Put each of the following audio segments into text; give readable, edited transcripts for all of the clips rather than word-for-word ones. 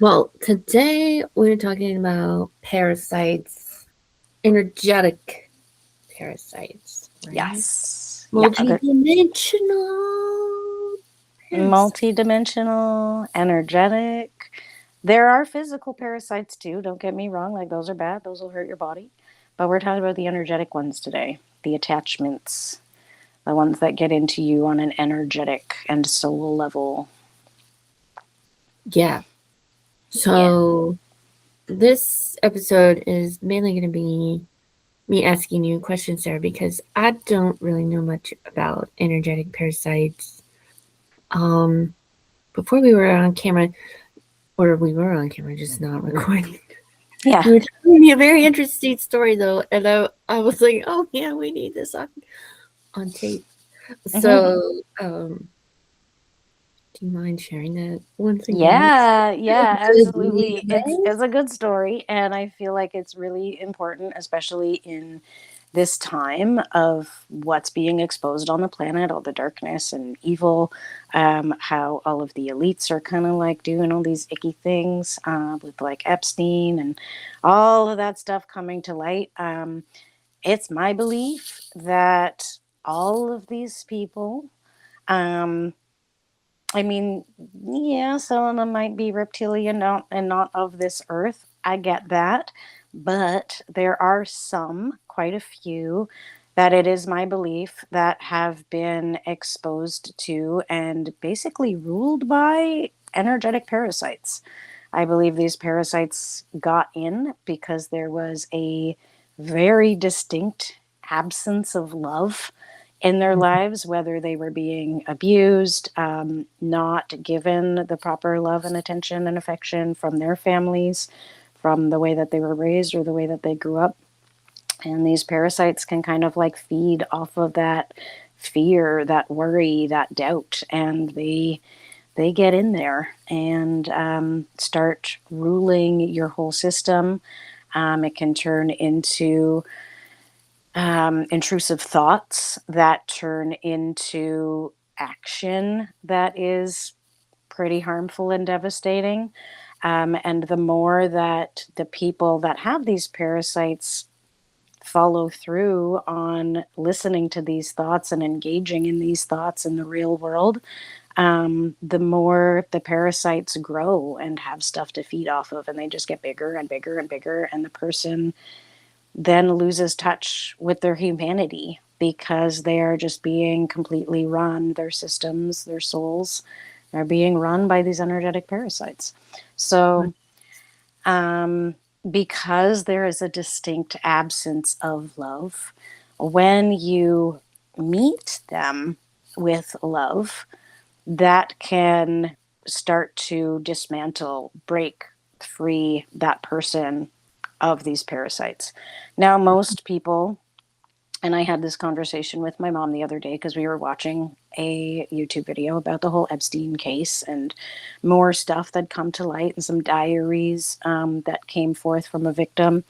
Well, today we're talking about parasites, energetic parasites, right? Yes. Yeah, a good Multidimensional parasites. multi-dimensional, energetic. There are physical parasites too, don't get me wrong, like those are bad, those will hurt your body. But we're talking about the energetic ones today, the attachments, the ones that get into you on an energetic and soul level. Yeah. Yeah. So this episode is mainly going to be me asking you questions, Sarah, because I don't really know much about energetic parasites. Um, Before we were on camera, or we were on camera, just not recording. Yeah. You were telling me a very interesting story though, and I was like, oh yeah, we need this on tape. Hmm. So, um, do you mind sharing that once again? Yeah, Good absolutely. It's news. it's a good story, and I feel like it's really important, especially in this time of what's being exposed on the planet, all the darkness and evil, how all of the elites are kind of like doing all these icky things with like Epstein and all of that stuff coming to light. It's my belief that all of these people, um, I mean, yeah, some of them might be reptilian and not of this earth. I get that. But there are some, quite a few, that it is my belief that have been exposed to and basically ruled by energetic parasites. I believe these parasites got in because there was a very distinct absence of love in their lives, whether they were being abused, not given the proper love and attention and affection from their families, from the way that they were raised or the way that they grew up. And these parasites can kind of like feed off of that fear, that worry, that doubt, and they get in there and start ruling your whole system. It can turn into intrusive thoughts that turn into action that is pretty harmful and devastating. And the more that the people that have these parasites follow through on listening to these thoughts and engaging in these thoughts in the real world, the more the parasites grow and have stuff to feed off of, and they just get bigger and bigger and bigger, and the person then loses touch with their humanity because they are just being completely run. Their systems, their souls are being run by these energetic parasites. So, um, because there is a distinct absence of love, when you meet them with love, that can start to dismantle, break free that person of these parasites. Now, most people, and I had this conversation with my mom the other day because we were watching a YouTube video about the whole Epstein case and more stuff that come to light and some diaries that came forth from a victim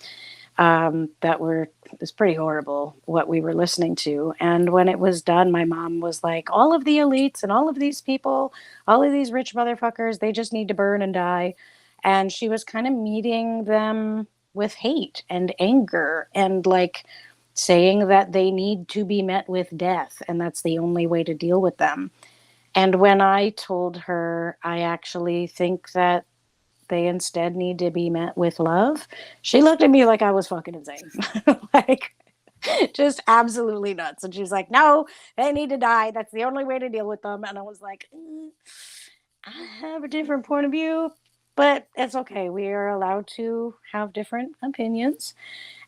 that were it was pretty horrible what we were listening to. And when it was done, my mom was like, all of the elites and all of these people, all of these rich motherfuckers, they just need to burn and die. And she was kind of meeting them with hate and anger and like saying that they need to be met with death and that's the only way to deal with them. And when I told her I actually think that they instead need to be met with love, she looked at me like I was fucking insane. Like, just absolutely nuts. And she's like, no, they need to die. That's the only way to deal with them. And I was like, I have a different point of view, but it's okay. We are allowed to have different opinions.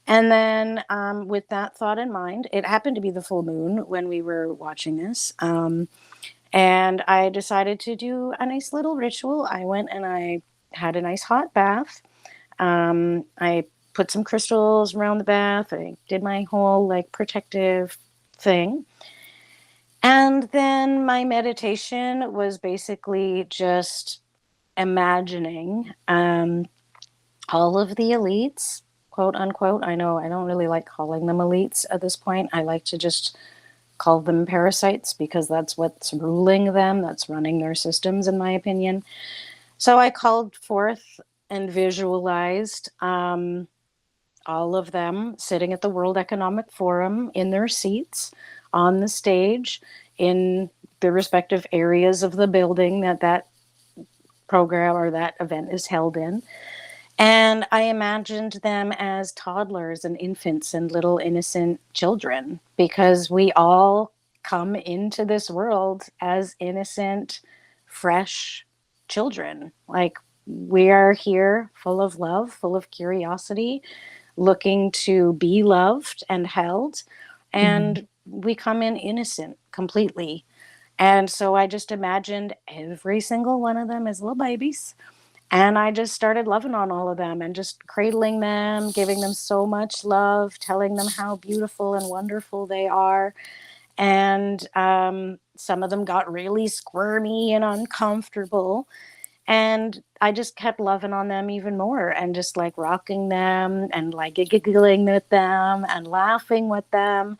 And then, with that thought in mind, it happened to be the full moon when we were watching this. And I decided to do a nice little ritual. I went and I had a nice hot bath. I put some crystals around the bath. I did my whole like protective thing. And then my meditation was basically just imagining all of the elites, quote unquote. I know I don't really like calling them elites at this point. I like to just call them parasites because that's what's ruling them, that's running their systems, in my opinion. So I called forth and visualized all of them sitting at the World Economic Forum in their seats on the stage in the respective areas of the building that that program or that event is held in. And I imagined them as toddlers and infants and little innocent children because we all come into this world as innocent, fresh children. Like we are here full of love, full of curiosity, looking to be loved and held. Mhm. And we come in innocent completely. And so I just imagined every single one of them as little babies. And I just started loving on all of them and just cradling them, giving them so much love, telling them how beautiful and wonderful they are. And some of them got really squirmy and uncomfortable. And I just kept loving on them even more and just like rocking them and like giggling with them and laughing with them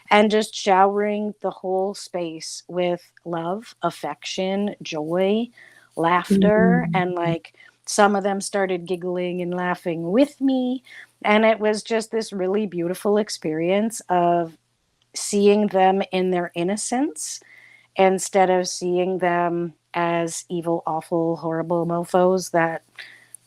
and just showering the whole space with love, affection, joy, laughter. Mhm. And like some of them started giggling and laughing with me. And it was just this really beautiful experience of seeing them in their innocence instead of seeing them as evil, awful, horrible mofos that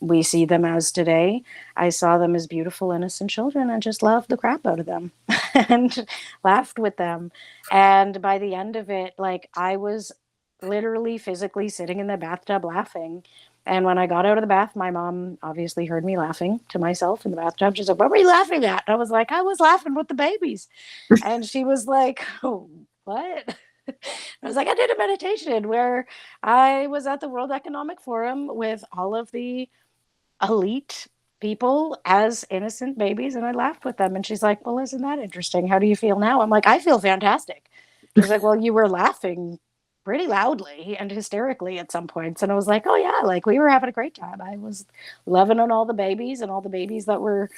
we see them as today. I saw them as beautiful, innocent children and just loved the crap out of them and laughed with them. And by the end of it, like I was literally physically sitting in the bathtub laughing. And when I got out of the bath, my mom obviously heard me laughing to myself in the bathtub. She's like, "What were you laughing at?" And I was like, "I was laughing with the babies." And she was like, "Oh, what?" I was like, "I did a meditation where I was at the World Economic Forum with all of the elite people as innocent babies, and I laughed with them." And she's like, "Well, isn't that interesting? How do you feel now?" I'm like, "I feel fantastic." She's like, "Well, you were laughing pretty loudly and hysterically at some points." And I was like, "Oh, yeah, like we were having a great time. I was loving on all the babies and all the babies that were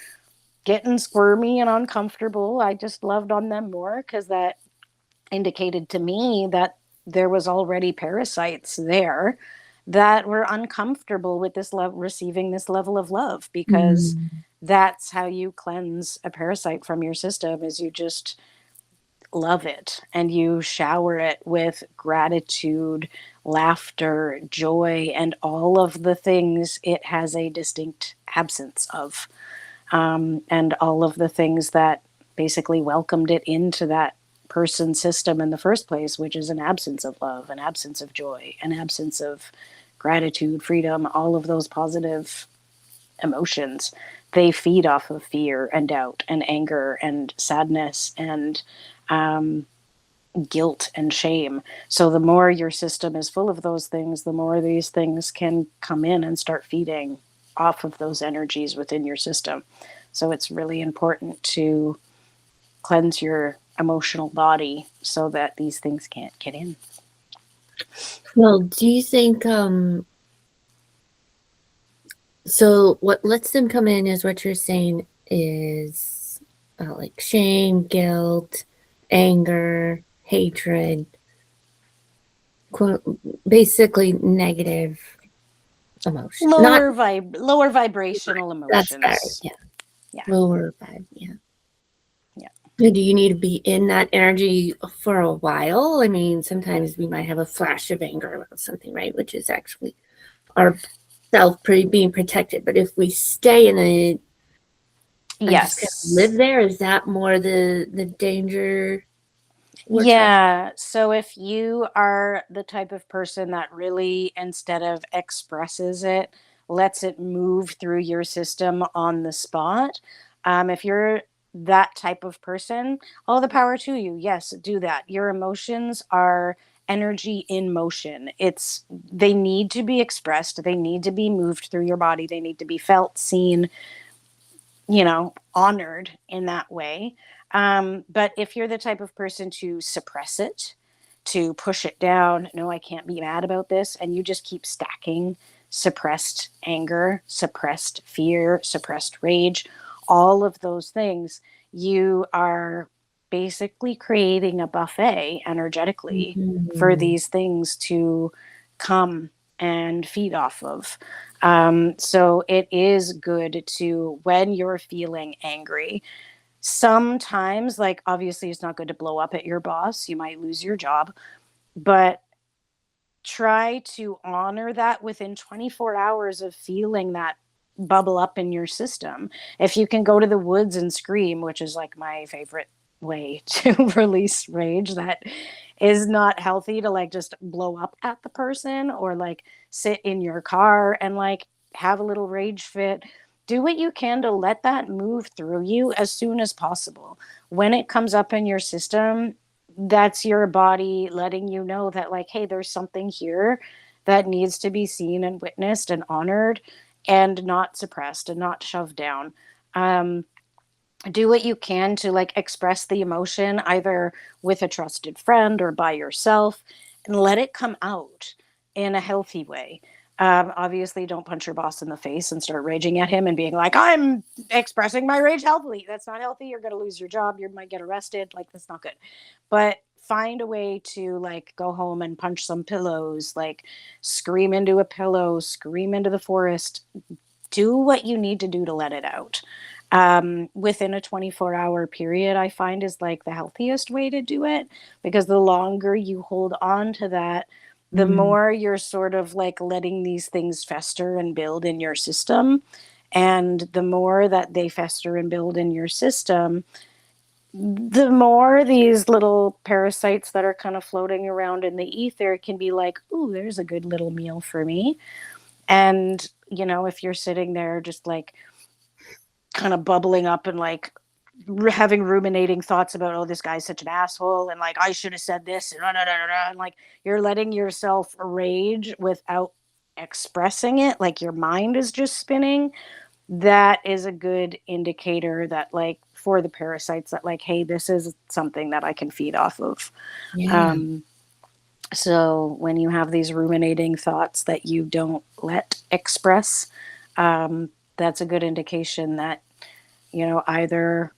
getting squirmy and uncomfortable. I just loved on them more because that indicated to me that there was already parasites there that were uncomfortable with this love receiving this level of love because Mhm. that's how you cleanse a parasite from your system is you just love it and you shower it with gratitude, laughter, joy, and all of the things it has a distinct absence of, and all of the things that basically welcomed it into that person's system in the first place, which is an absence of love, an absence of joy, an absence of gratitude, freedom, all of those positive emotions. They feed off of fear and doubt and anger and sadness and um, guilt and shame. So the more your system is full of those things, the more these things can come in and start feeding off of those energies within your system. So it's really important to cleanse your emotional body so that these things can't get in. Well, do you think so what lets them come in is what you're saying is like shame, guilt, anger, hatred, basically negative emotion. Not Lower vibrational that's fair. emotions. Yeah. Yeah. Lower vibe. Yeah. Yeah. Do you need to be in that energy for a while? I mean, sometimes we might have a flash of anger about something, right? Which is actually our being protected. But if we stay in it and just kind of live Yes. there, is that more the danger we're talking? Yeah. So if you are the type of person that really, instead of expresses it, lets it move through your system on the spot, if you're that type of person, all the power to you. Yes, do that. Your emotions are energy in motion. They need to be expressed, they need to be moved through your body, they need to be felt, seen, honored in that way. But if you're the type of person to suppress it, to push it down, no, I can't be mad about this, and you just keep stacking suppressed anger, suppressed fear, suppressed rage, all of those things, you are basically creating a buffet energetically for Mhm. these things to come and feed off of. So it is good to, when you're feeling angry, sometimes, like, obviously, it's not good to blow up at your boss. You might lose your job, but try to honor that within 24 hours of feeling that bubble up in your system. If you can go to the woods and scream, which is like my favorite way to release rage, that is not healthy to like just blow up at the person, or like sit in your car and like have a little rage fit. Do what you can to let that move through you as soon as possible. When it comes up in your system, that's your body letting you know that, like, hey, there's something here that needs to be seen and witnessed and honored, and not suppressed and not shoved down. um, do what you can to like express the emotion either with a trusted friend or by yourself, and let it come out in a healthy way. Obviously, don't punch your boss in the face and start raging at him and being like, I'm expressing my rage healthily. That's not healthy. You're going to lose your job. You might get arrested. Like, that's not good. But find a way to like go home and punch some pillows, like scream into a pillow, scream into the forest. Do what you need to do to let it out. Within a 24-hour period, I find is like the healthiest way to do it, because the longer you hold on to that, the Mm. more you're sort of like letting these things fester and build in your system. And the more that they fester and build in your system, the more these little parasites that are kind of floating around in the ether can be like, ooh, there's a good little meal for me. And, you know, if you're sitting there just like kind of bubbling up and like having ruminating thoughts about, oh, this guy's such an asshole, and like I should have said this, and, and like you're letting yourself rage without expressing it, like your mind is just spinning, that is a good indicator that, like, for the parasites, that like, hey, this is something that I can feed off of. Yeah. um, so when you have these ruminating thoughts that you don't let express, that's a good indication that, you know, either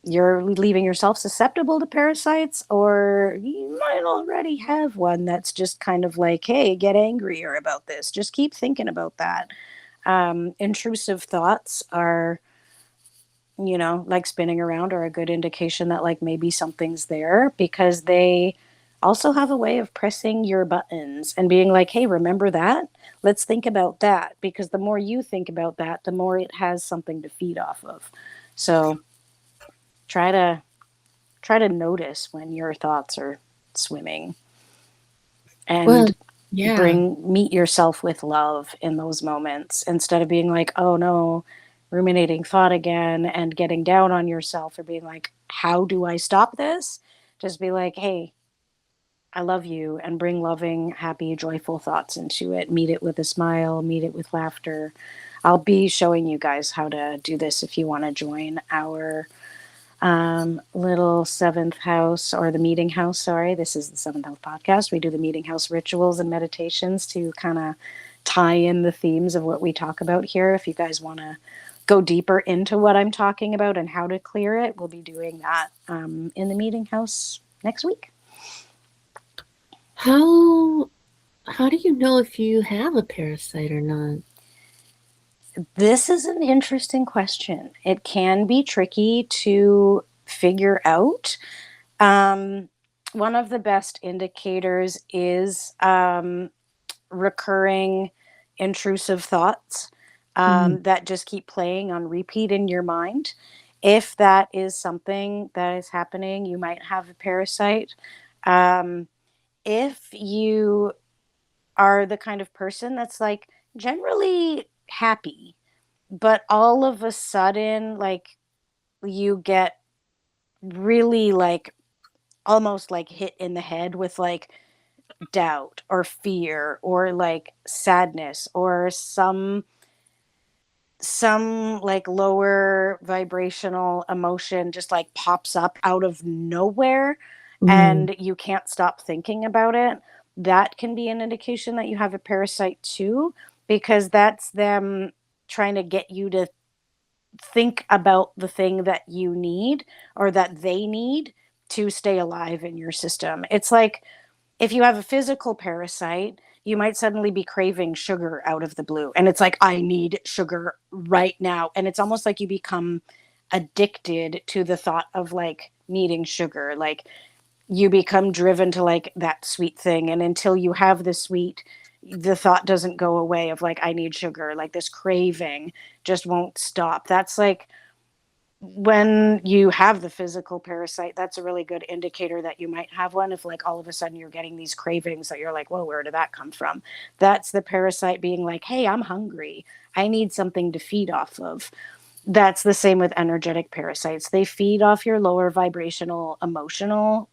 you're leaving yourself susceptible to parasites, or you might already have one that's just kind of like, hey, get angrier about this. Just keep thinking about that. Intrusive thoughts are, you know, like spinning around, are a good indication that like maybe something's there, because they also have a way of pressing your buttons and being like, hey, remember that? Let's think about that. Because the more you think about that, the more it has something to feed off of. So try to notice when your thoughts are swimming, Well, and yeah. meet yourself with love in those moments, instead of being like, oh no, ruminating thought again, and getting down on yourself, or being like, how do I stop this? Just be like, hey, I love you, and bring loving, happy, joyful thoughts into it. Meet it with a smile, meet it with laughter. I'll be showing you guys how to do this if you want to join our little seventh house, or the meeting house. Sorry, this is the seventh house podcast. We do the meeting house rituals and meditations to kind of tie in the themes of what we talk about here. If you guys want to go deeper into what I'm talking about and how to clear it, we'll be doing that in the meeting house next week. How how do you know if you have a parasite or not? This is an interesting question. It can be tricky to figure out. Um, One of the best indicators is recurring intrusive thoughts Mm. that just keep playing on repeat in your mind. If that is something that is happening, you might have a parasite. Um, if you are the kind of person that's like generally happy, but all of a sudden, like, you get really like almost like hit in the head with like doubt or fear or like sadness, or some like lower vibrational emotion just like pops up out of nowhere, Mm. and you can't stop thinking about it, that can be an indication that you have a parasite too, because that's them trying to get you to think about the thing that you need, or that they need to stay alive in your system. It's like, if you have a physical parasite, you might suddenly be craving sugar out of the blue. And it's like, I need sugar right now. And it's almost like you become addicted to the thought of like needing sugar. Like you become driven to like that sweet thing. And until you have the sweet, the thought doesn't go away of like, I need sugar. Like this craving just won't stop. That's like, when you have the physical parasite, that's a really good indicator that you might have one. If like all of a sudden you're getting these cravings that you're like, whoa, where did that come from? That's the parasite being like, hey, I'm hungry, I need something to feed off of. That's the same with energetic parasites. They feed off your lower vibrational emotional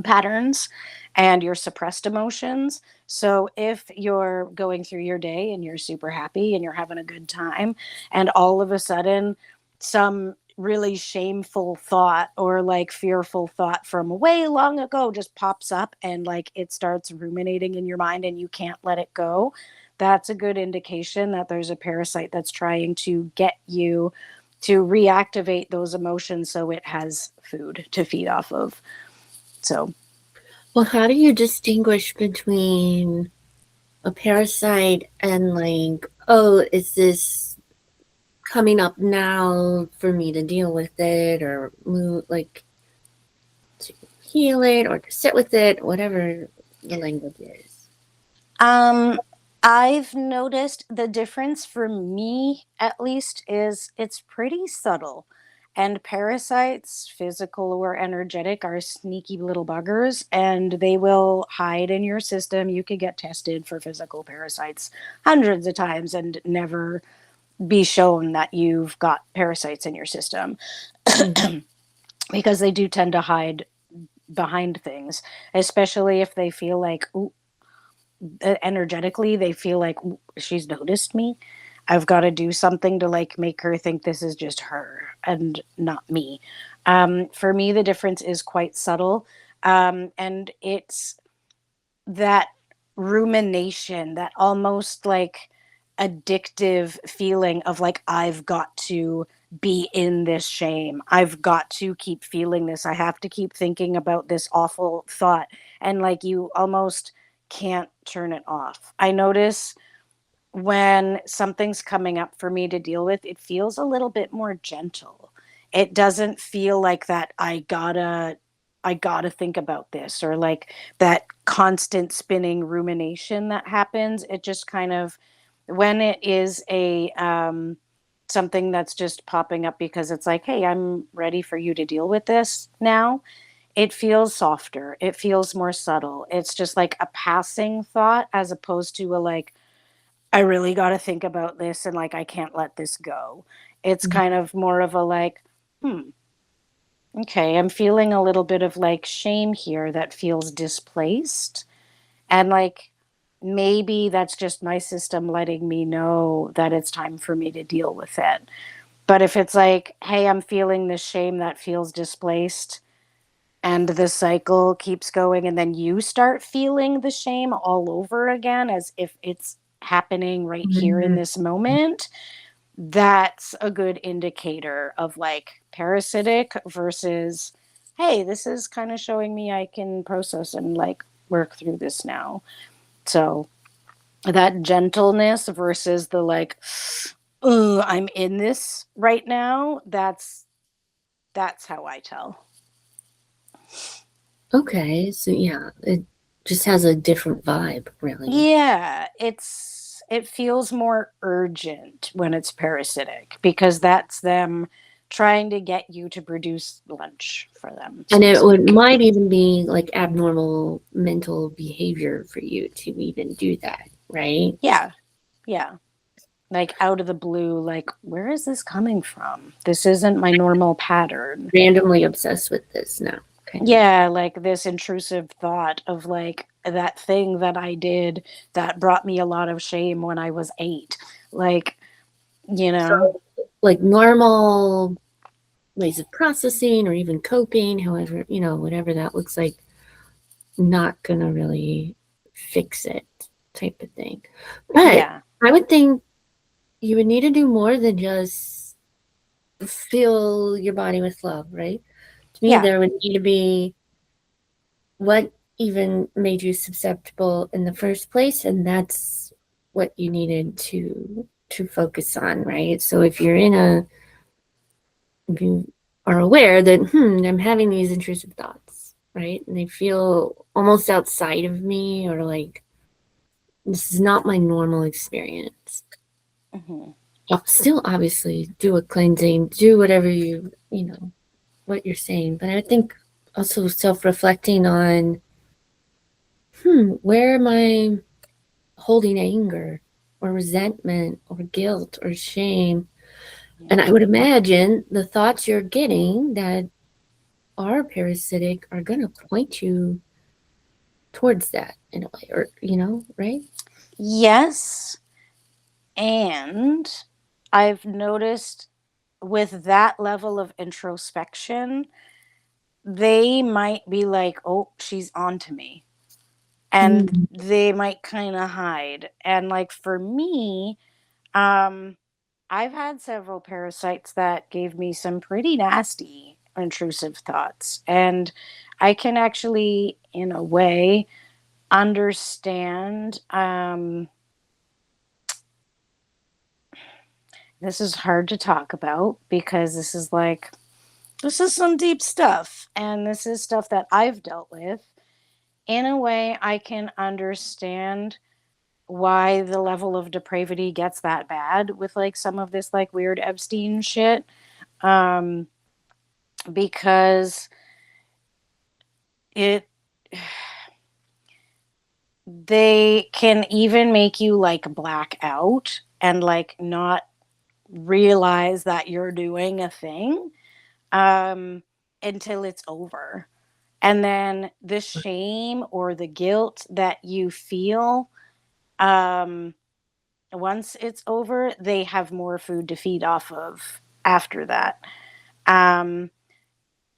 patterns and your suppressed emotions. So if you're going through your day and you're super happy and you're having a good time, and all of a sudden some really shameful thought or like fearful thought from way long ago just pops up and like it starts ruminating in your mind and you can't let it go, that's a good indication that there's a parasite that's trying to get you to reactivate those emotions so it has food to feed off of. So Well, how do you distinguish between a parasite and like, oh, is this coming up now for me to deal with it or move, like to heal it or to sit with it, whatever the language is? Um, I've noticed the difference for me, at least, is it's pretty subtle. And parasites, physical or energetic, are sneaky little buggers and they will hide in your system. You could get tested for physical parasites hundreds of times and never be shown that you've got parasites in your system Mm-hmm. because they do tend to hide behind things, especially if they feel like, ooh, energetically they feel like she's noticed me, I've got to do something to like make her think this is just her and not me. For me the difference is quite subtle, and it's that rumination, that almost like addictive feeling of like, I've got to be in this shame. I've got to keep feeling this. I have to keep thinking about this awful thought. And like you almost can't turn it off. I notice when something's coming up for me to deal with, it feels a little bit more gentle. It doesn't feel like that I gotta think about this, or like that constant spinning rumination that happens. It just kind of, when it is a something that's just popping up because it's like, hey, I'm ready for you to deal with this now. It feels softer. It feels more subtle. It's just like a passing thought as opposed to a like, I really got to think about this and like I can't let this go. It's kind of more of a like, hmm, okay, I'm feeling a little bit of like shame here that feels displaced. And like maybe that's just my system letting me know that it's time for me to deal with it. But if it's like, hey, I'm feeling this shame that feels displaced, and the cycle keeps going, and then you start feeling the shame all over again as if it's happening right here in Mm-hmm. this moment, that's a good indicator of like parasitic versus, hey, this is kind of showing me I can process and like work through this now. So that gentleness versus the like, I'm in this right now, that's how I tell. Okay, so yeah, it just has a different vibe, really. Yeah, it feels more urgent when it's parasitic because that's them trying to get you to produce lunch for them, And so to it would speak. might even be like abnormal mental behavior for you to even do that, right? Yeah, yeah. Like out of the blue, like, where is this coming from? This isn't my normal pattern. Randomly obsessed with this now, kind of. Yeah, like this intrusive thought of like that thing that I did that brought me a lot of shame when I was 8. Like, you know, So, like normal ways of processing or even coping, however, whatever that looks like, not gonna really fix it type of thing. But yeah, I would think you would need to do more than just fill your body with love, right? To me, yeah. there would need to be what even made you susceptible in the first place, and that's what you needed to focus on, right? So if you are aware that I'm having these intrusive thoughts, right, and they feel almost outside of me, or like this is not my normal experience, Hmm. I'll still obviously do a cleansing, do whatever you know what you're saying, but I think also self-reflecting on where am I holding anger or resentment or guilt or shame. And Yeah. I would imagine the thoughts you're getting that are parasitic are going to point you towards that in a way, or, right? Yes. And I've noticed with that level of introspection, they might be like, oh, she's on to me. And Mm. they might kind of hide. And like for me, um, I've had several parasites that gave me some pretty nasty intrusive thoughts. And I can actually, in a way, understand. This is hard to talk about because this is some deep stuff. And this is stuff that I've dealt with. In a way, I can understand why the level of depravity gets that bad with like some of this like weird Epstein shit. Um, because it they can even make you like black out and like not realize that you're doing a thing um until it's over. And then the shame or the guilt that you feel um once it's over, they have more food to feed off of after that. um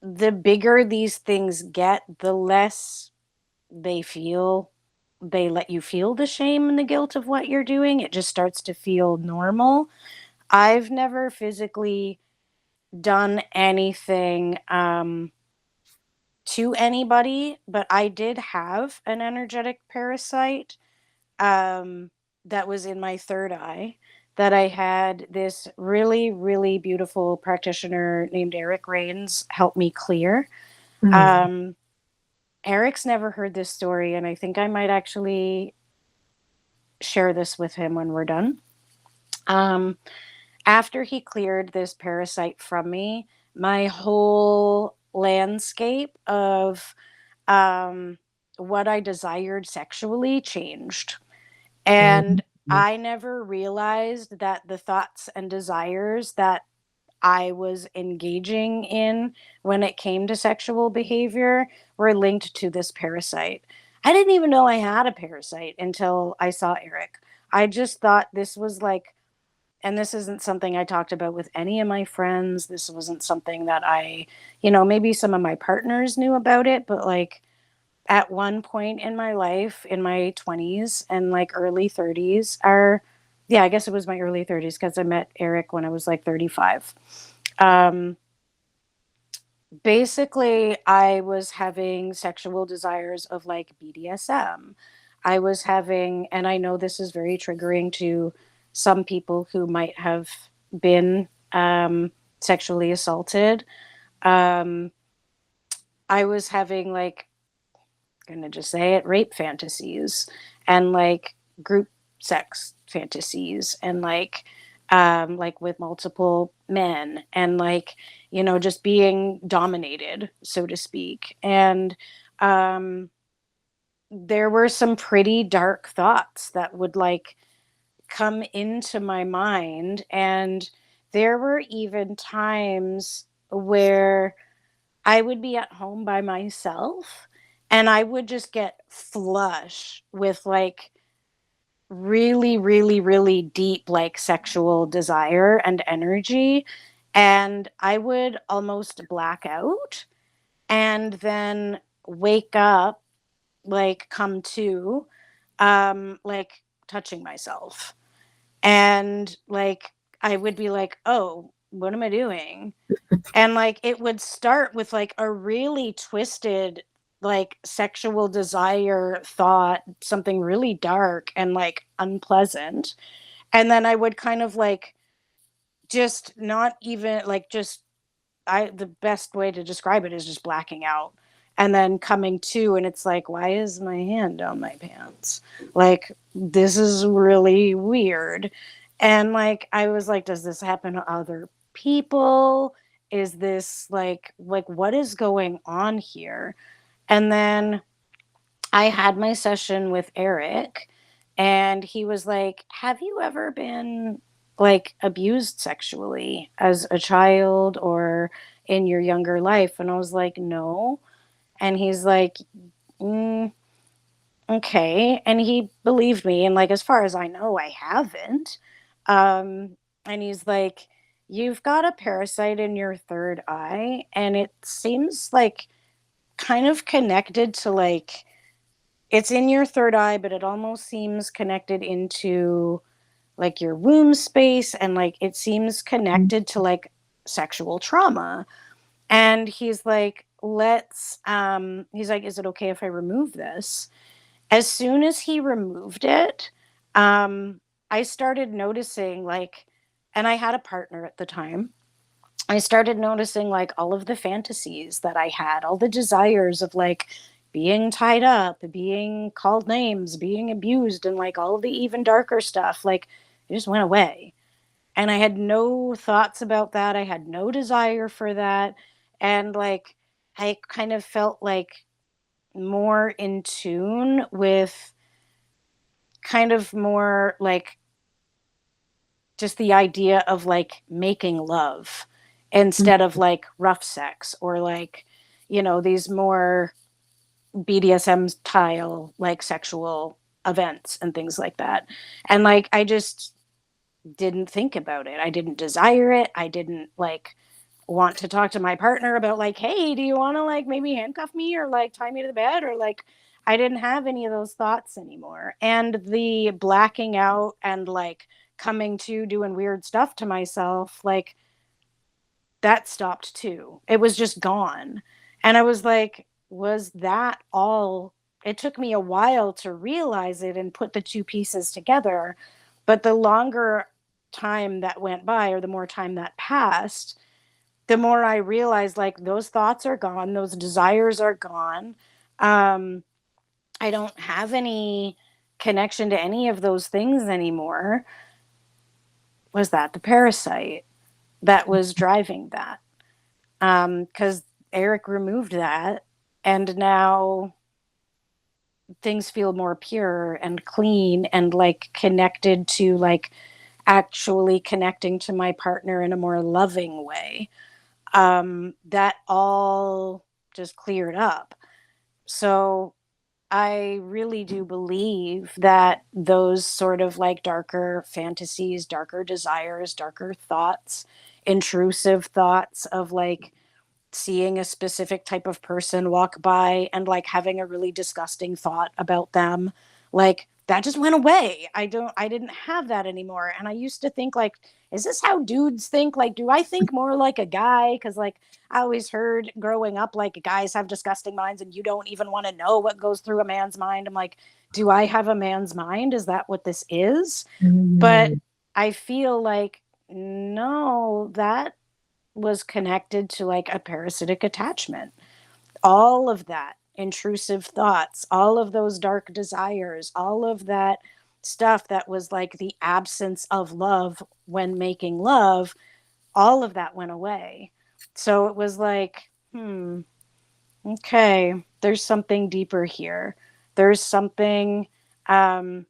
the bigger these things get, the less they feel they let you feel the shame and the guilt of what you're doing. It just starts to feel normal. I've never physically done anything to anybody, but I did have an energetic parasite um, that was in my third eye. That I had this really, really beautiful practitioner named Eric Rains help me clear. Mm. Um, Eric's never heard this story, and I think I might actually share this with him when we're done. Um, After he cleared this parasite from me, my whole landscape of um, what I desired sexually changed. And Mm. I never realized that the thoughts and desires that I was engaging in when it came to sexual behavior were linked to this parasite. I didn't even know I had a parasite until I saw Eric. I just thought this was like, and this isn't something I talked about with any of my friends. This wasn't something that maybe some of my partners knew about it, but like at one point in my life, in my 20s and like early 30s, yeah, I guess it was my early 30s because I met Eric when I was like 35. Um, Basically, I was having sexual desires of like BDSM. I was having, and I know this is very triggering to some people who might have been sexually assaulted. Um, I was having like, gonna just say it, rape fantasies and like group sex fantasies and like with multiple men and like just being dominated, so to speak. And um there were some pretty dark thoughts that would like come into my mind, and there were even times where I would be at home by myself and I would just get flush with like really, really, really deep, like sexual desire and energy. And I would almost black out and then wake up, like come to, like touching myself. And like I would be like, oh, what am I doing? And like it would start with like a really twisted like sexual desire thought, something really dark and like unpleasant. And then I would kind of like just not even like just I the best way to describe it is just blacking out and then coming to, and it's like, why is my hand down my pants? Like, this is really weird. And like I was like, does this happen to other people? Is this like what is going on here? And then I had my session with Eric, and he was like, have you ever been like abused sexually as a child or in your younger life? And I was like, no. And he's like, mm, okay. And he believed me. And like, as far as I know, I haven't. And he's like, you've got a parasite in your third eye, and it seems like kind of connected to like, it's in your third eye, but it almost seems connected into like your womb space, and like it seems connected to like sexual trauma. And he's like, he's like, is it okay if I remove this? As soon as he removed it, um I started noticing like, and I had a partner at the time, I started noticing like all of the fantasies that I had, all the desires of like being tied up, being called names, being abused, and like all of the even darker stuff. Like it just went away. And I had no thoughts about that. I had no desire for that. And like I kind of felt like more in tune with kind of more like just the idea of like making love instead of like rough sex or like, these more BDSM style like sexual events and things like that. And like I just didn't think about it. I didn't desire it. I didn't like want to talk to my partner about like, hey, do you want to like maybe handcuff me or like tie me to the bed, or like I didn't have any of those thoughts anymore. And the blacking out and like coming to doing weird stuff to myself, like that stopped too. It was just gone. And I was like, was that all? It took me a while to realize it and put the two pieces together. But the longer time that went by, or the more time that passed, the more I realized like those thoughts are gone, those desires are gone. Um, I don't have any connection to any of those things anymore. Was that the parasite that was driving that? Because Eric removed that, and now things feel more pure and clean and like connected to like actually connecting to my partner in a more loving way. That all just cleared up. So I really do believe that those sort of like darker fantasies, darker desires, darker thoughts, intrusive thoughts of like seeing a specific type of person walk by and like having a really disgusting thought about them, like that just went away. I didn't have that anymore. And I used to think like, is this how dudes think? Like, do I think more like a guy? Because like I always heard growing up like guys have disgusting minds and you don't even want to know what goes through a man's mind. I'm like, do I have a man's mind? Is that what this is? But Mm-hmm. I feel like no, that was connected to like a parasitic attachment. All of that intrusive thoughts, all of those dark desires, all of that stuff that was like the absence of love when making love, all of that went away. So it was like, okay, there's something deeper here. There's something um,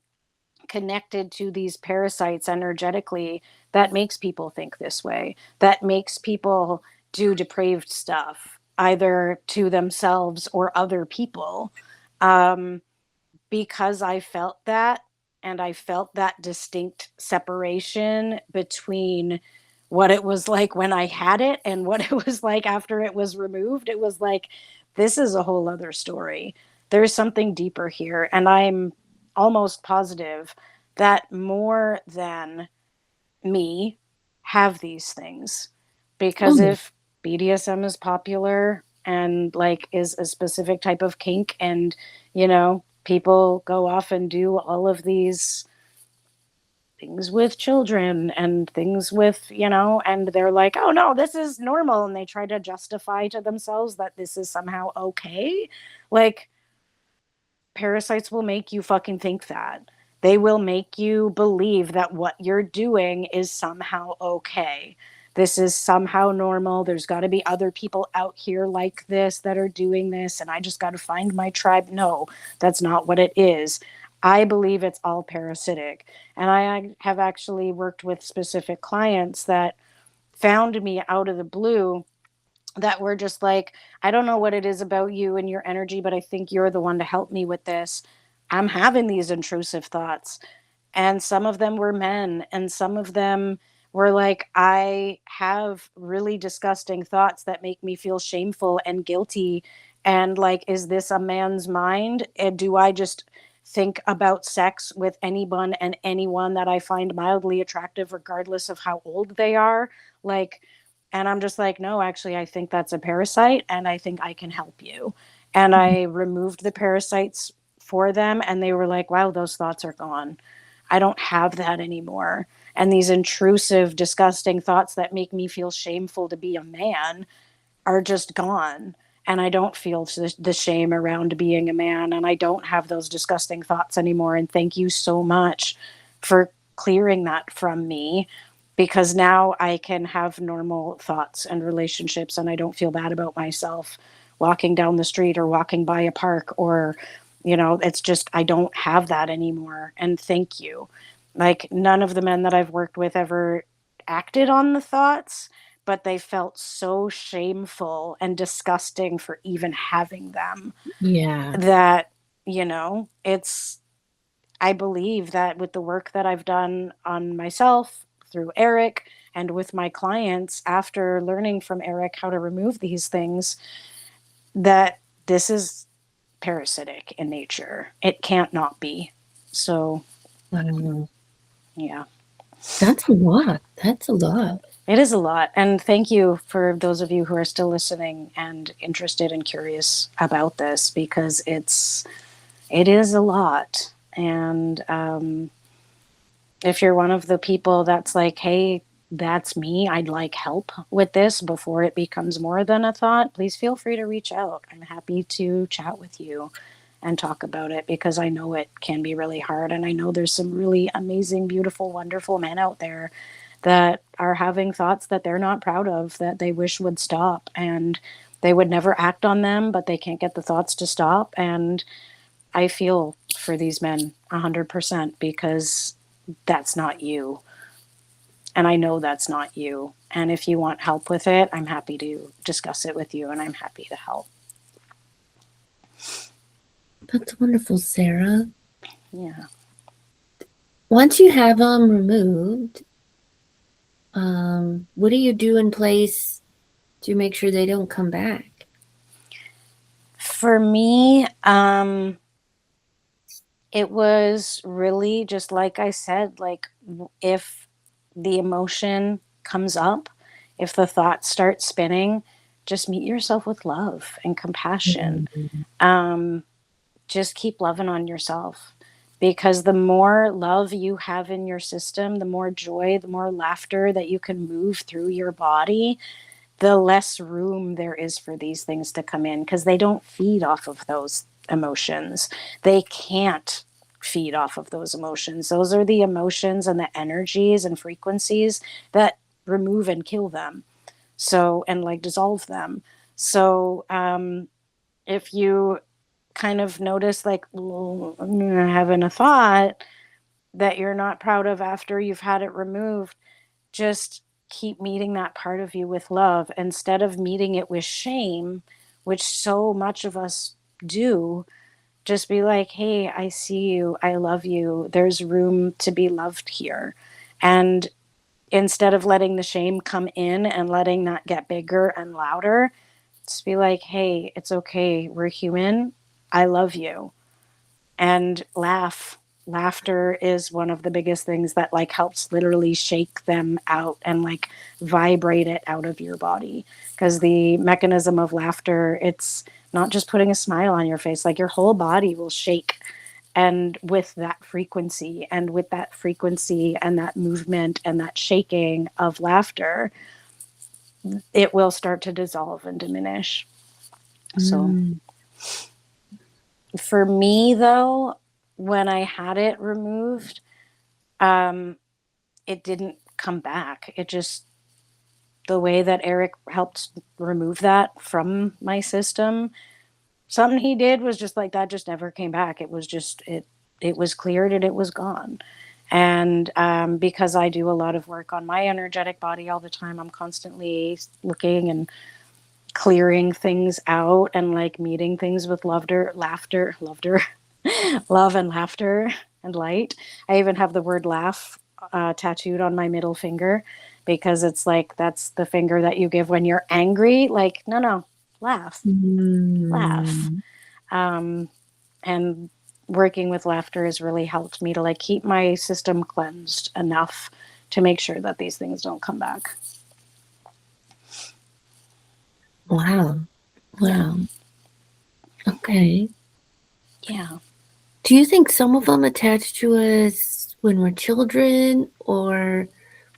connected to these parasites energetically that makes people think this way, that makes people do depraved stuff, either to themselves or other people. Um, because I felt that, and I felt that distinct separation between what it was like when I had it and what it was like after it was removed. It was like, this is a whole other story. There's something deeper here. And I'm almost positive that more than me have these things. Oh Because yeah. if BDSM is popular, and like is a specific type of kink. And, you know, people go off and do all of these things with children and things with, you know, and they're like, oh no, this is normal. And they try to justify to themselves that this is somehow okay. Like, parasites will make you fucking think that. They will make you believe that what you're doing is somehow okay. This is somehow normal. There's got to be other people out here like this that are doing this, and I just got to find my tribe. No, that's not what it is. I believe it's all parasitic. And I have actually worked with specific clients that found me out of the blue that were just like, I don't know what it is about you and your energy, but I think you're the one to help me with this. I'm having these intrusive thoughts. And some of them were men, and some of them were like, I have really disgusting thoughts that make me feel shameful and guilty. And like, is this a man's mind? And do I just think about sex with anyone and anyone that I find mildly attractive, regardless of how old they are? Like, and I'm just like, no, actually, I think that's a parasite, and I think I can help you. And I removed the parasites for them, and they were like, wow, those thoughts are gone. I don't have that anymore. And these intrusive, disgusting thoughts that make me feel shameful to be a man are just gone. And I don't feel the shame around being a man. And I don't have those disgusting thoughts anymore. And thank you so much for clearing that from me, because now I can have normal thoughts and relationships, and I don't feel bad about myself walking down the street or walking by a park, or, you know, it's just, I don't have that anymore. And thank you. Like, none of the men that I've worked with ever acted on the thoughts, but they felt so shameful and disgusting for even having them Yeah. that, you know, it's, I believe that with the work that I've done on myself through Eric and with my clients after learning from Eric how to remove these things, that this is parasitic in nature. It can't not be. So, Wow. yeah. That's a lot. That's a lot. It is a lot. And thank you for those of you who are still listening and interested and curious about this, because it is a lot. And if you're one of the people that's like, hey, that's me, I'd like help with this before it becomes more than a thought, please feel free to reach out. I'm happy to chat with you and talk about it, because I know it can be really hard. And I know there's some really amazing, beautiful, wonderful men out there that are having thoughts that they're not proud of, that they wish would stop. And they would never act on them, but they can't get the thoughts to stop. And I feel for these men 100%, because that's not you. And I know that's not you. And if you want help with it, I'm happy to discuss it with you, and I'm happy to help. That's wonderful, Sarah. Yeah. Once you have them removed, what do you do in place to make sure they don't come back? For me, it was really just like I said, like, if the emotion comes up, if the thoughts start spinning, just meet yourself with love and compassion. Mhm. Um, just keep loving on yourself, because the more love you have in your system, the more joy, the more laughter that you can move through your body, the less room there is for these things to come in, because they don't feed off of those emotions. They can't feed off of those emotions. Those are the emotions and the energies and frequencies that remove and kill them. So, and like dissolve them. So, if you kind of notice, like, having a thought that you're not proud of after you've had it removed, just keep meeting that part of you with love instead of meeting it with shame, which so much of us do. Just be like, hey, I see you. I love you. There's room to be loved here. And instead of letting the shame come in and letting that get bigger and louder, just be like, hey, it's okay. We're human. I love you. And laugh. laughter is one of the biggest things that like helps literally shake them out and like vibrate it out of your body, because the mechanism of laughter, it's not just putting a smile on your face, like your whole body will shake, and with that frequency, and with that frequency and that movement and that shaking of laughter, it will start to dissolve and diminish. So Mm. for me though, when I had it removed, um it didn't come back. It just, the way that Eric helped remove that from my system, something he did was just like that, just never came back. It was just, it was cleared and it was gone. And because I do a lot of work on my energetic body all the time, I'm constantly looking and clearing things out and like meeting things with laughter, love and laughter and light. I even have the word laugh tattooed on my middle finger, because it's like that's the finger that you give when you're angry. Like, no, no, laugh, laugh. Mm. Um, and working with laughter has really helped me to like keep my system cleansed enough to make sure that these things don't come back. Wow. Yeah. Wow. Okay. Yeah. Do you think some of them attach to us when we're children, or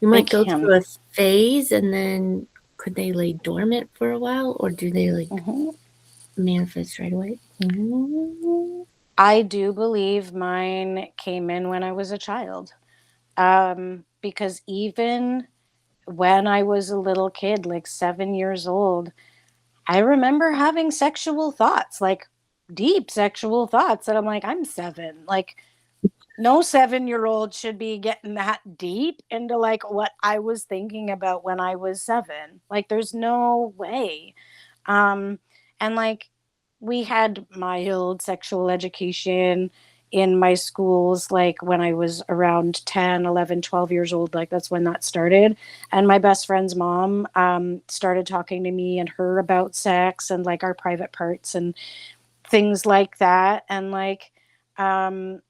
we They might go can. through a phase and then could they lay dormant for a while, or do they like Hmm. manifest right away? I do believe mine came in when I was a child. Because even when I was a little kid, like 7 years old, I remember having sexual thoughts, like deep sexual thoughts. And I'm like, I'm seven. Like, no 7 year old should be getting that deep into like what I was thinking about when I was seven. Like, there's no way. Um, and like we had mild sexual education in my schools, like when I was around 10, 11, 12 years old, like that's when that started. And my best friend's mom started talking to me and her about sex and like our private parts and things like that. And like, um,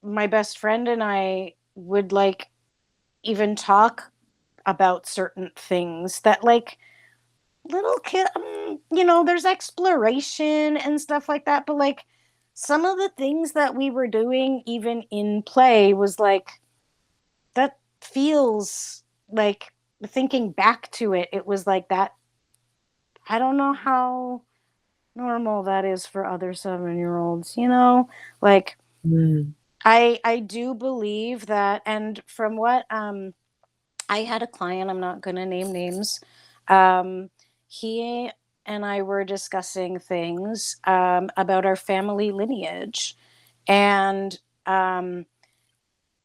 my best friend and I would like even talk about certain things that like little kid, there's exploration and stuff like that, but like some of the things that we were doing even in play was like, that feels like, thinking back to it, it was like that. I don't know how normal that is for other 7 year olds, like Mm. I do believe that. And from what I had a client, I'm not going to name names. He and I were discussing things about our family lineage. And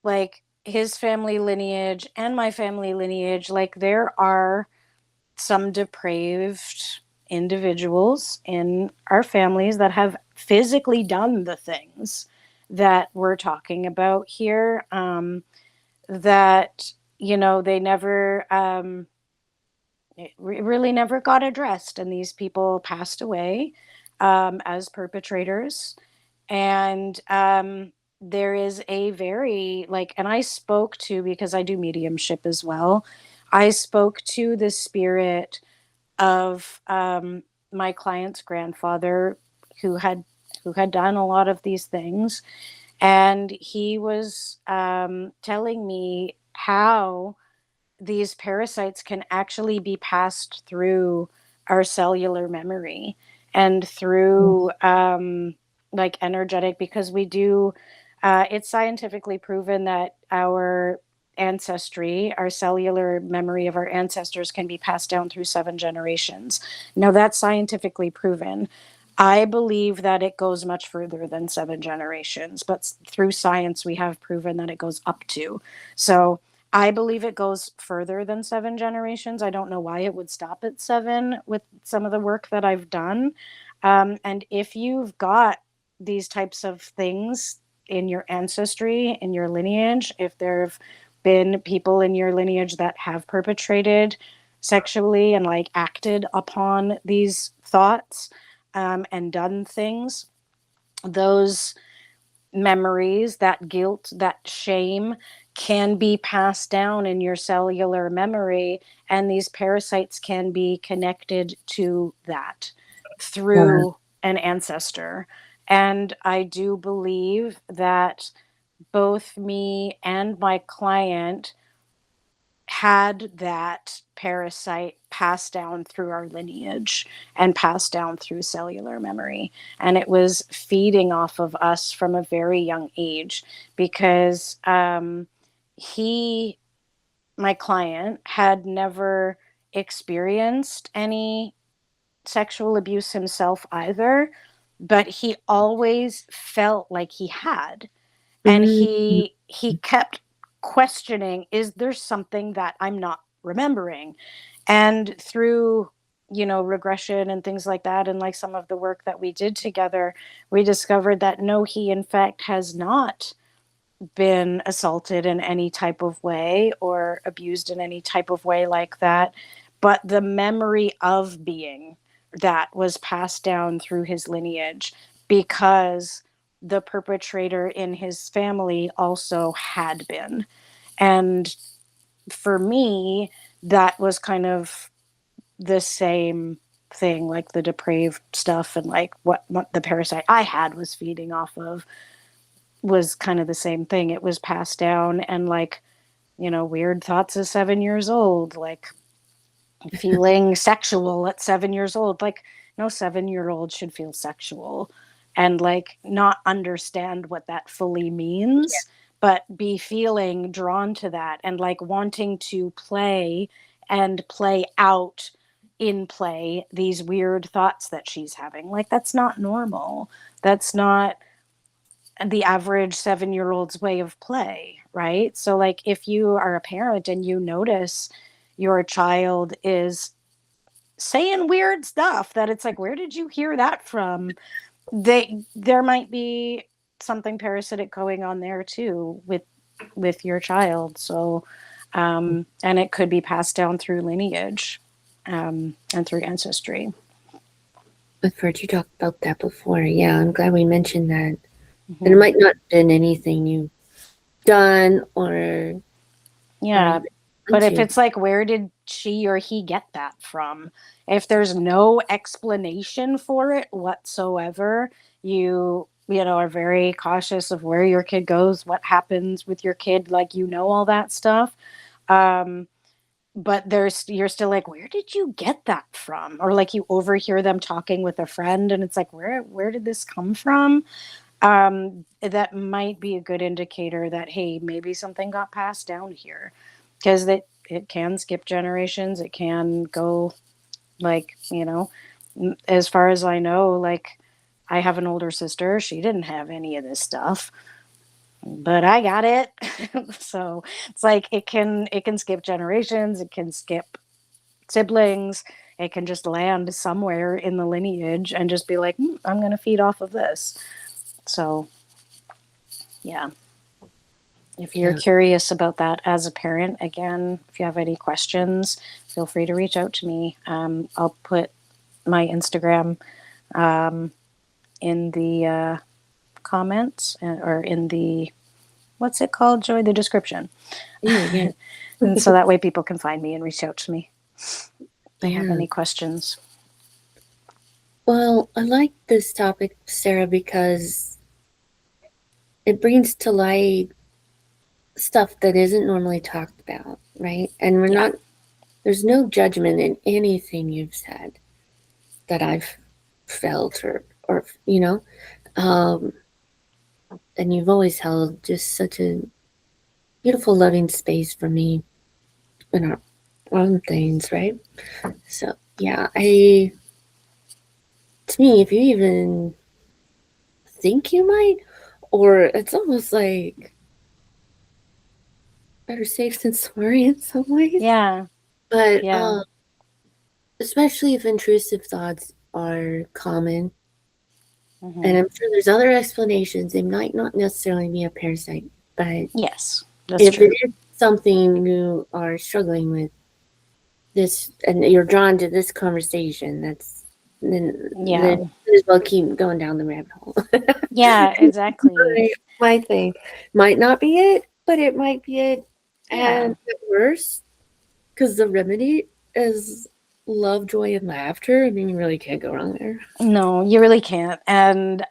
like his family lineage and my family lineage, like there are some depraved individuals in our families that have physically done the things that we're talking about here. That, they never it really never got addressed, and these people passed away as perpetrators. And there is a very like, and I spoke to, because I do mediumship as well, I spoke to the spirit of my client's grandfather, who had done a lot of these things. And he was telling me how these parasites can actually be passed through our cellular memory and through like energetic, because we do it's scientifically proven that our ancestry, our cellular memory of our ancestors, can be passed down through 7 generations. Now that's scientifically proven. I believe that it goes much further than 7 generations, but through science we have proven that it goes up to. So I believe it goes further than 7 generations. I don't know why it would stop at seven with some of the work that I've done. And if you've got these types of things in your ancestry, in your lineage, if there have been people in your lineage that have perpetrated sexually and like acted upon these thoughts and done things, those memories, that guilt, that shame can be passed down in your cellular memory, and these parasites can be connected to that Wow. through an ancestor. And I do believe that both me and my client had that parasite passed down through our lineage and passed down through cellular memory. And it was feeding off of us from a very young age because he, my client, had never experienced any sexual abuse himself either, but he always felt like he had, and Mm, he kept questioning, is there something that I'm not remembering? And through, regression and things like that, and like some of the work that we did together, we discovered that no, he in fact has not been assaulted in any type of way or abused in any type of way like that, but the memory of being that was passed down through his lineage because the perpetrator in his family also had been. And for me, that was kind of the same thing, like the depraved stuff, and like what the parasite I had was feeding off of was kind of the same thing. It was passed down, and like, weird thoughts at 7 years old, like feeling sexual at 7 years old. Like, no 7-year old should feel sexual and like not understand what that fully means, but be feeling drawn to that and like wanting to play and play out in play these weird thoughts that she's having. Like, that's not normal. That's not the average 7-year old's way of play, right? So, like, if you are a parent and you notice your child is saying weird stuff that it's like, where did you hear that from? There might be something parasitic going on there too with your child. So, and it could be passed down through lineage, and through ancestry. I've heard you talk about that before. Yeah, I'm glad we mentioned that. And it Hmm. might not have been anything you've done or Yeah. even But if into. it's like, where did she or he get that from? If there's no explanation for it whatsoever, are very cautious of where your kid goes, what happens with your kid, like, all that stuff. Um, but you're still like, where did you get that from? Or like you overhear them talking with a friend and it's like, where did this come from? That might be a good indicator that, hey, maybe something got passed down here, because it can skip generations. It can go, like, as far as I know, like, I have an older sister. She didn't have any of this stuff, but I got it. So it's like it can skip generations. It can skip siblings. It can just land somewhere in the lineage and just be like, I'm going to feed off of this. So yeah. If you're Yeah. curious about that as a parent, again, if you have any questions, feel free to reach out to me. I'll put my Instagram in the comments, or in the, what's it called, Joy? The description. Yeah. And so that way people can find me and reach out to me if they have Yeah. any questions. Well, I like this topic, Sarah, because it brings to light stuff that isn't normally talked about, right? And we're Yeah. not, there's no judgment in anything you've said that I've felt or um, and you've always held just such a beautiful, loving space for me in our own things, right? So, yeah, to me, if you even think you might, or it's almost like better safe than sorry in some ways. Yeah. But Yeah. especially if intrusive thoughts are common, and Hmm. I'm sure there's other explanations. It might not necessarily be a parasite, but Yes, that's if it true. is something you are struggling with, this and you're drawn to this conversation, then Yeah. might as well keep going down the rabbit hole. Yeah, exactly. my thing. Might not be it, but it might be it. Yeah. And at worst, because the remedy is love, joy, and laughter. I mean, you really can't go wrong there. No, you really can't. And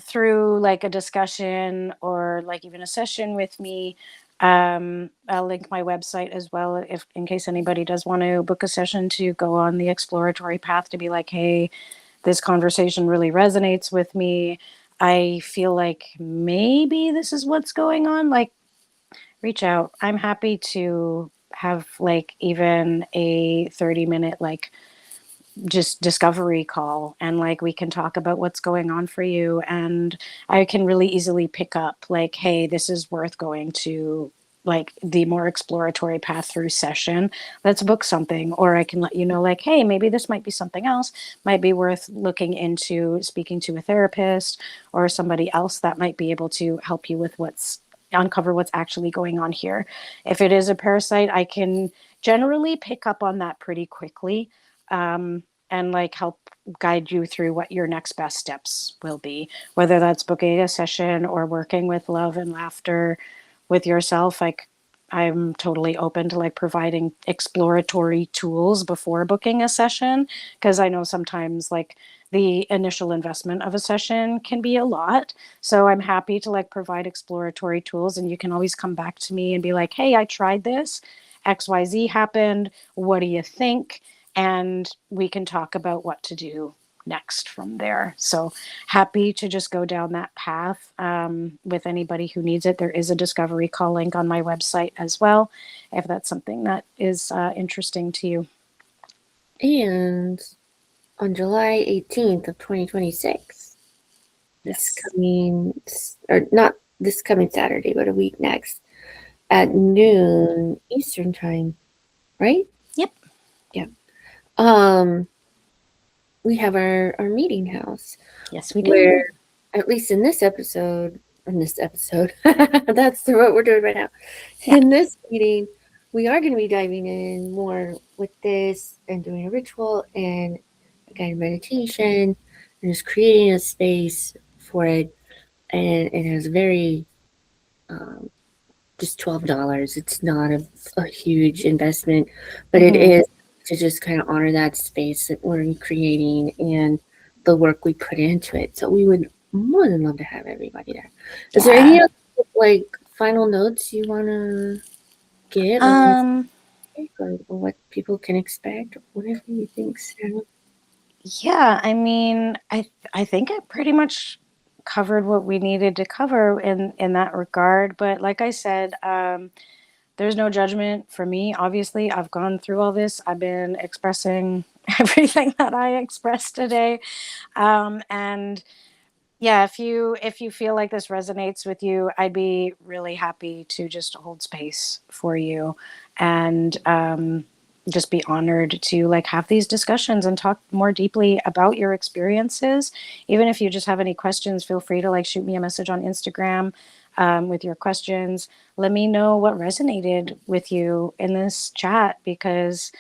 through like a discussion or like even a session with me, I'll link my website as well, if in case anybody does want to book a session to go on the exploratory path to be like, hey, this conversation really resonates with me. I feel like maybe this is what's going on. Like, reach out. I'm happy to have like even a 30-minute like just discovery call, and like we can talk about what's going on for you, and I can really easily pick up like, hey, this is worth going to like the more exploratory path through session. Let's book something. Or I can let you know like, hey, maybe this might be something else, might be worth looking into speaking to a therapist or somebody else that might be able to help you with what's uncover what's actually going on here. If it is a parasite, I can generally pick up on that pretty quickly, and like help guide you through what your next best steps will be, whether that's booking a session or working with love and laughter with yourself. Like, I'm totally open to like providing exploratory tools before booking a session, because I know sometimes like the initial investment of a session can be a lot. So I'm happy to like provide exploratory tools, and you can always come back to me and be like, hey, I tried this, XYZ happened, what do you think? And we can talk about what to do next from there. So happy to just go down that path, with anybody who needs it. There is a discovery call link on my website as well, if that's something that is interesting to you. And on July 18th of 2026, this Yes. coming, or not this coming Saturday, but a week next, at noon Eastern time, right? Yep. Yeah. Um, we have our meeting house Yes, we where, do. at least in this episode, that's what we're doing right now. Yeah. In this meeting, we are going to be diving in more with this and doing a ritual and a guided meditation and just creating a space for it. And it has very, um, just $12. It's not a huge investment, but it Mm-hmm. is to just kind of honor that space that we're creating and the work we put into it. So we would more than love to have everybody there. Is there any Yeah. other like final notes you want to give or things Um, like, or what people can expect, or whatever you think, Sarah? yeah, I mean, I think I pretty much covered what we needed to cover in that regard. But like I said, there's no judgment for me. Obviously, I've gone through all this. I've been expressing everything that I expressed today. And yeah, if you feel like this resonates with you, I'd be really happy to just hold space for you, and just be honored to like have these discussions and talk more deeply about your experiences. Even if you just have any questions, feel free to like shoot me a message on Instagram, with your questions. Let me know what resonated with you in this chat, because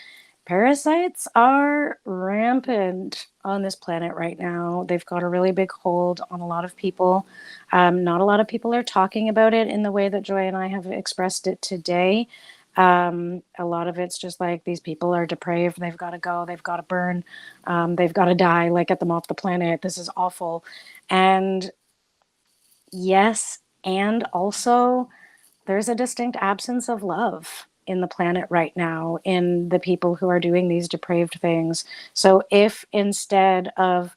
parasites are rampant on this planet right now. They've got a really big hold on a lot of people. Not a lot of people are talking about it in the way that Joy and I have expressed it today. A lot of it's just like these people are depraved. They've got to go. They've got to burn. They've got to die. Like, get them off the planet. This is awful. And yes, and also there's a distinct absence of love in the planet right now in the people who are doing these depraved things. So if instead of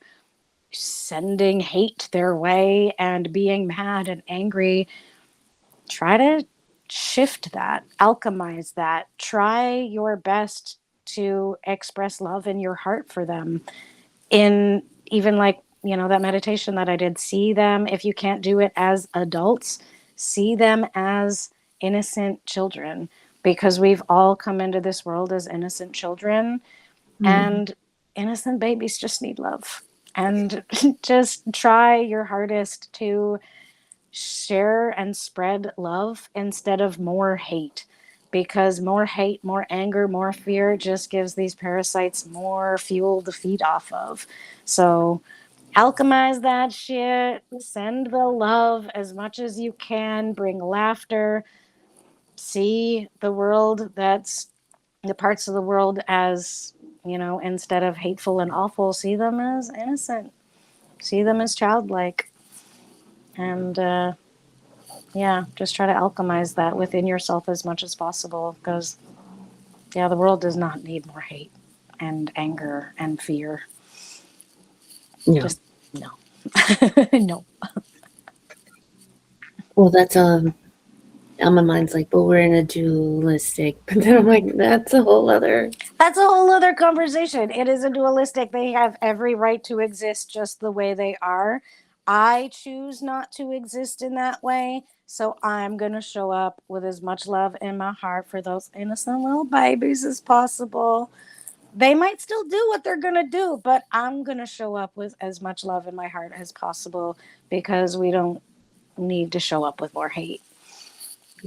sending hate their way and being mad and angry, try to shift that, alchemize that, try your best to express love in your heart for them. In even like, that meditation that I did, see them, if you can't do it as adults, see them as innocent children, because we've all come into this world as innocent children, Mm. and innocent babies just need love. And just try your hardest to share and spread love instead of more hate, because more hate, more anger, more fear just gives these parasites more fuel to feed off of. So Alchemize that shit. Send the love as much as you can. Bring laughter. See the world that's the parts of the world as, instead of hateful and awful, see them as innocent. See them as childlike. And yeah, just try to alchemize that within yourself as much as possible because, yeah, the world does not need more hate and anger and fear. No. Just no. No. Well, that's now my mind's like, but we're in a dualistic. But then I'm like, that's a whole other. That's a whole other conversation. It is a dualistic. They have every right to exist just the way they are. I choose not to exist in that way. So I'm going to show up with as much love in my heart for those innocent little babies as possible. They might still do what they're going to do, but I'm going to show up with as much love in my heart as possible because we don't need to show up with more hate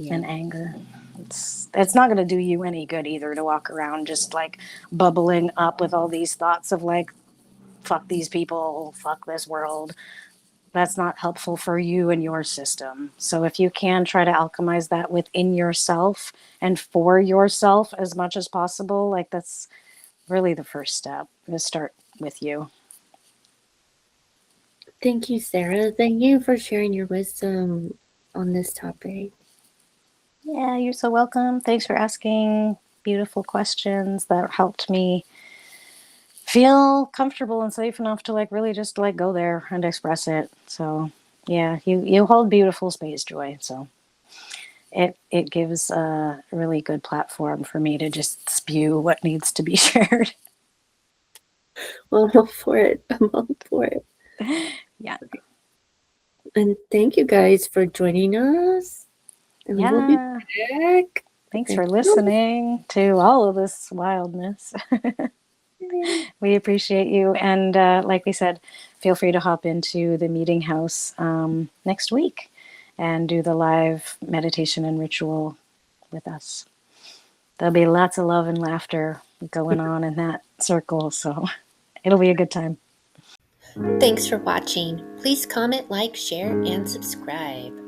and anger. It's not going to do you any good either to walk around just like bubbling up with all these thoughts of like fuck these people, fuck this world. That's not helpful for you and your system. So if you can try to alchemize that within yourself and for yourself as much as possible, like that's really the first step. Is start with you. Thank you, Sarah. Thank you for sharing your wisdom on this topic. Yeah, you're so welcome. Thanks for asking beautiful questions that helped me feel comfortable and safe enough to like really just like go there and express it. So yeah, you hold beautiful space, Joy. So it gives a really good platform for me to just spew what needs to be shared. Well, I'm all for it. I'm all for it. Yeah. And thank you guys for joining us. And we will be Yeah. back. Thanks Thank for you. listening to all of this wildness. We appreciate you. And like we said, feel free to hop into the meeting house next week and do the live meditation and ritual with us. There'll be lots of love and laughter going on in that circle. So it'll be a good time. Thanks for watching. Please comment, like, share, and subscribe.